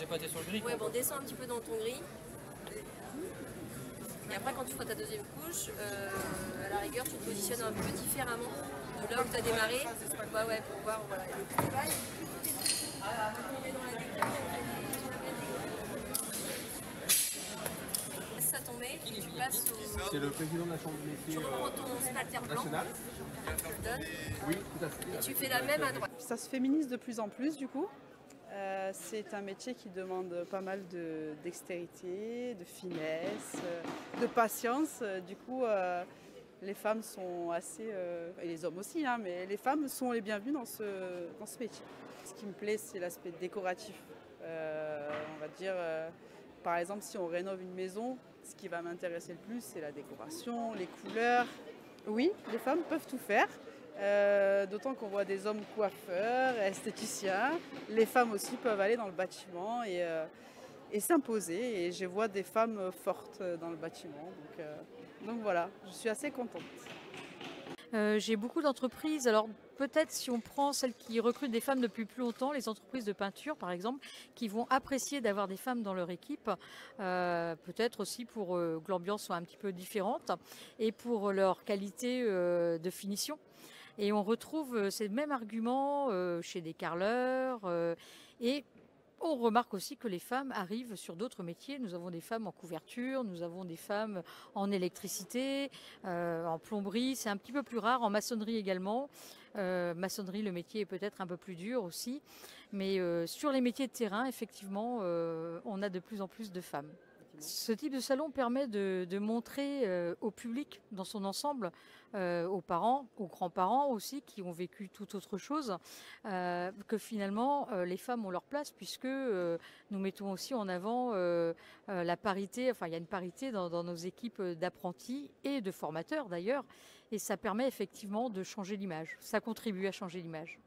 pas été sur le gris. Ouais, bon, descends un petit peu dans ton gris. Et après, quand tu feras ta deuxième couche, à la rigueur, tu te positionnes un peu différemment de là où tu as démarré. Bah ouais, pour voir, voilà. Laisse ça tomber, tu passes au... C'est le président de la Chambre de métier Tu reprends ton stalter blanc, nationale. tu le donnes, Oui, tout à fait. et tu fais la même à droite. Ça se féminise de plus en plus du coup. C'est un métier qui demande pas mal de dextérité, de finesse, de patience. Du coup, les femmes sont assez, et les hommes aussi, hein, mais les femmes sont les bienvenues dans ce métier. Ce qui me plaît, c'est l'aspect décoratif. On va dire, par exemple, si on rénove une maison, ce qui va m'intéresser le plus, c'est la décoration, les couleurs. Oui, les femmes peuvent tout faire. D'autant qu'on voit des hommes coiffeurs, esthéticiens. Les femmes aussi peuvent aller dans le bâtiment et s'imposer. Et je vois des femmes fortes dans le bâtiment. Donc voilà, je suis assez contente. J'ai beaucoup d'entreprises. Alors peut-être si on prend celles qui recrutent des femmes depuis plus longtemps, les entreprises de peinture par exemple, qui vont apprécier d'avoir des femmes dans leur équipe, peut-être aussi pour que l'ambiance soit un petit peu différente et pour leur qualité de finition. Et on retrouve ces mêmes arguments chez des carreleurs et on remarque aussi que les femmes arrivent sur d'autres métiers. Nous avons des femmes en couverture, nous avons des femmes en électricité, en plomberie. C'est un petit peu plus rare, en maçonnerie également. Maçonnerie, le métier est peut-être un peu plus dur aussi. Mais sur les métiers de terrain, effectivement, on a de plus en plus de femmes. Ce type de salon permet de montrer au public dans son ensemble, aux parents, aux grands-parents aussi qui ont vécu tout autre chose, que finalement les femmes ont leur place puisque nous mettons aussi en avant la parité, enfin il y a une parité dans nos équipes d'apprentis et de formateurs d'ailleurs et ça permet effectivement de changer l'image, ça contribue à changer l'image.